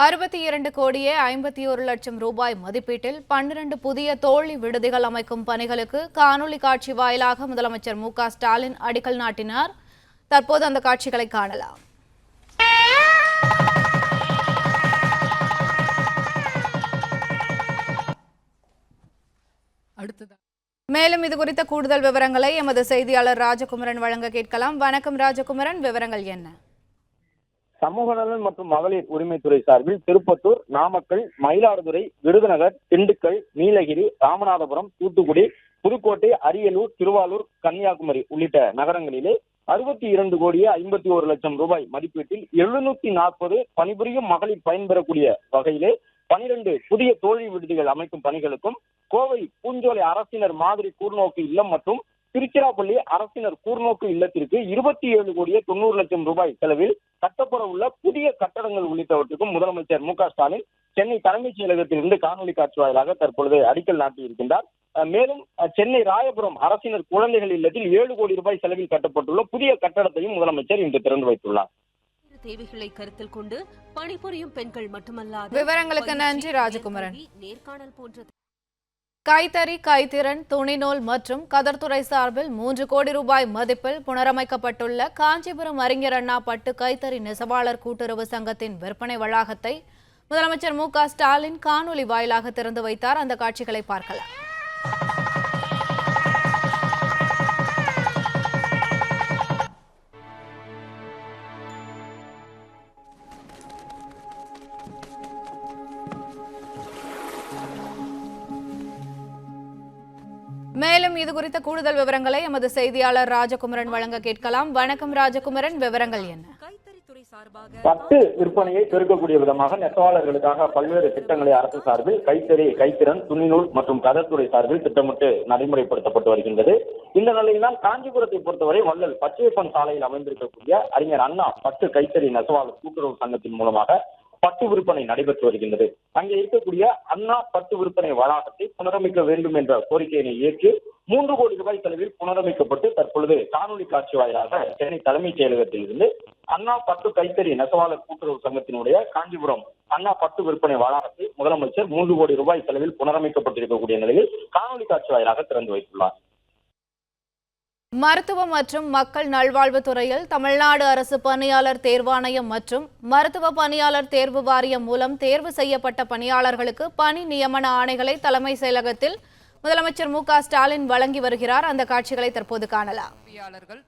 62 கோடியே 51 லட்சம் ரூபாய் மதிப்பீட்டில் 12 புதிய தோழி விடுதிகள் அமைக்கும் பணிகளுக்கு காணொலி காட்சி வாயிலாக முதலமைச்சர் மு.க.ஸ்டாலின் அடிக்கல் நாட்டினார். தற்போது அந்த காட்சிகளை காணலாம். மேலும் இதுகுறித்த கூடுதல் விவரங்களை எமது செய்தியாளர் ராஜகுமரன் வழங்க கேட்கலாம். வணக்கம் ராஜகுமரன், விவரங்கள் என்ன? சமூக நலன் மற்றும் மகளிர் உரிமைத்துறை சார்பில் திருப்பத்தூர், நாமக்கல், மயிலாடுதுறை, விருதுநகர், திண்டுக்கல், நீலகிரி, ராமநாதபுரம், தூத்துக்குடி, புதுக்கோட்டை, அரியலூர், திருவாரூர், கன்னியாகுமரி உள்ளிட்ட நகரங்களிலே 62 கோடியே 51 லட்சம் ரூபாய் மதிப்பீட்டில் 740 பணிபுரியும் மகளிர் பயன்பெறக்கூடிய வகையிலே 12 புதிய தோழி விடுதிகள் அமைக்கும் பணிகளுக்கும் கோவை பூஞ்சோலை அரசினர் மாதிரி கூர்நோக்கு இல்லம் மற்றும் திருச்சிராப்பள்ளி அரசினர் கூர்நோக்கு இல்லத்திற்கு 27 கோடியே 90 லட்சம் ரூபாய் செலவில் கட்டப்பட உள்ள புதிய கட்டடங்கள் உள்ளிட்டவற்றுக்கும் முதலமைச்சர் மு.க.ஸ்டாலின் சென்னை தலைமைச் செயலகத்திலிருந்து காணொலி காட்சி வாயிலாக தற்பொழுது அடிக்கல் நாட்டியிருக்கின்றார். மேலும் சென்னை ராயபுரம் அரசினர் குழந்தைகள் இல்லத்தில் 7 கோடி ரூபாய் செலவில் கட்டப்பட்டுள்ள புதிய கட்டடத்தையும் முதலமைச்சர் இன்று திறந்து வைத்துள்ளார். தேவைகளை கருத்தில் கொண்டு பணிபுரியும் பெண்கள் மட்டுமல்லாது விவரங்களுக்கு நன்றி ராஜகுமரன். நேர்காணல் போன்றது. கைத்தறி, கைத்திறன், துணிநூல் மற்றும் கதர்துறை சார்பில் 3 கோடி ரூபாய் மதிப்பில் புனரமைக்கப்பட்டுள்ள காஞ்சிபுரம் அறிஞர் அண்ணா பட்டு கைத்தறி நெசவாளர் கூட்டுறவு சங்கத்தின் விற்பனை வளாகத்தை முதலமைச்சர் மு.க.ஸ்டாலின் காணொலி வாயிலாக திறந்து வைத்தார். அந்த காட்சிகளை பார்க்கலாம். மேலும் இதுகுறித்த கூடுதல் விவரங்களை எமது செய்தியாளர் ராஜகுமரன் வழங்க கேட்கலாம். வணக்கம் ராஜகுமரன், விவரங்கள் என்ன? பட்டு விற்பனையை பெருக்கக்கூடிய விதமாக நெசவாளர்களுக்காக பல்வேறு திட்டங்களை அரசு சார்பில் கைத்தறி, கைத்திறன், துணிநூல் மற்றும் கதர்துறை சார்பில் திட்டமிட்டு நடைமுறைப்படுத்தப்பட்டு வருகின்றது. இந்த நிலையில்தான் காஞ்சிபுரத்தை பொறுத்தவரை வள்ளல் பச்சையப்பன் சாலையில் அமைந்திருக்கக்கூடிய அறிஞர் அண்ணா பட்டு கைத்தறி நெசவாளர் கூட்டுறவு சங்கத்தின் மூலமாக பட்டு விற்பனை நடைபெற்று வருகின்றது. அங்கே இருக்கக்கூடிய அண்ணா பட்டு விற்பனை வளாகத்தை புனரமைக்க வேண்டும் என்ற கோரிக்கையினை ஏற்று 3 கோடி ரூபாய் செலவில் புனரமைக்கப்பட்டு தற்பொழுது காணொலி காட்சி வாயிலாக சென்னை தலைமைச் செயலகத்தில் இருந்து அண்ணா பட்டு கைத்தறி நெசவாளர் கூட்டுறவு சங்கத்தினுடைய காஞ்சிபுரம் அண்ணா பட்டு விற்பனை வளாகத்தை முதலமைச்சர் 3 கோடி ரூபாய் செலவில் புனரமைக்கப்பட்டிருக்கக்கூடிய நிலையில் காணொலி காட்சி வாயிலாக திறந்து வைத்துள்ளார். மருத்துவ மற்றும் மக்கள் நல்வாழ்வுத்துறையில் தமிழ்நாடு அரசு பணியாளர் தேர்வாணையம் மற்றும் மருத்துவ பணியாளர் தேர்வு வாரியம் மூலம் தேர்வு செய்யப்பட்ட பணியாளர்களுக்கு பணி நியமன ஆணைகளை தலைமை செயலகத்தில் முதலமைச்சர் மு.க.ஸ்டாலின் வழங்கி வருகிறார். அந்த காட்சிகளை தற்போது காணலாம்.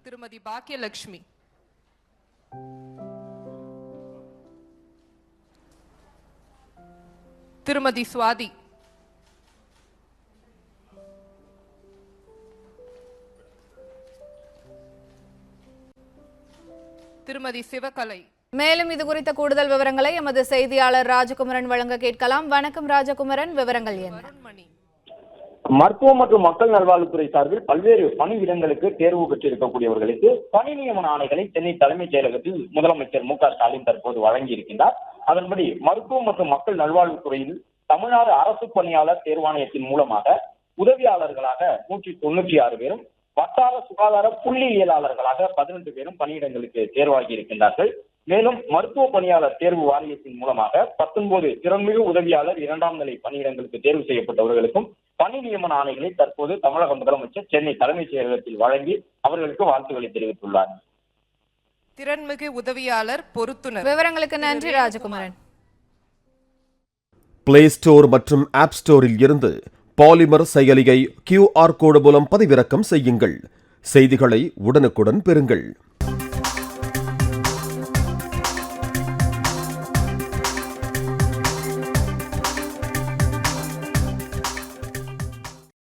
திருமதி பாக்கியலட்சுமி, திருமதி சுவாதி, திருமதி சிவகலை. மேலும் இதுகுறித்த கூடுதல் விவரங்களை எமது செய்தியாளர் ராஜகுமரன் வழங்க கேட்கலாம். வணக்கம் ராஜகுமரன், விவரங்கள் என்ன? மருத்துவம் மற்றும் மக்கள் நல்வாழ்வுத்துறை சார்பில் பல்வேறு பணியிடங்களுக்கு தேர்வு பெற்றிருக்கக்கூடியவர்களுக்கு பணி நியமன ஆணைகளை சென்னை தலைமைச் செயலகத்தில் முதலமைச்சர் மு.க.ஸ்டாலின் தற்போது வழங்கி இருக்கின்றார். அதன்படி மருத்துவம் மற்றும் மக்கள் நல்வாழ்வுத்துறையில் தமிழ்நாடு அரசு பணியாளர் தேர்வாணையத்தின் மூலமாக உதவியாளர்களாக 196 பேரும், வட்டார சுகாதார புள்ளியியலாளர்களாக 18 பேரும் பணியிடங்களுக்கு தேர்வாகி இருக்கின்றார்கள். மேலும் மருத்துவ பணியாளர் தேர்வு வாரியத்தின் மூலமாக 19 திறன்மிகு உதவியாளர் 2ஆம் நிலை பணியிடங்களுக்கு தேர்வு செய்யப்பட்டவர்களுக்கும் பணி நியமன ஆணைகளை தற்போது தமிழக முதலமைச்சர் சென்னை தலைமைச் செயலகத்தில் வழங்கி அவர்களுக்கு வாழ்த்துக்களை தெரிவித்துள்ளார். திறன்மிகு உதவியாளர் பொறுத்துனர். விவரங்களுக்கு நன்றி ராஜகுமரன். பிளே ஸ்டோர் மற்றும் ஆப் ஸ்டோரில் இருந்து பாலிமர் செயலியை QR கோடு மூலம் பதிவிறக்கம் செய்யுங்கள். செய்திகளை உடனுக்குடன் பெறுங்கள்.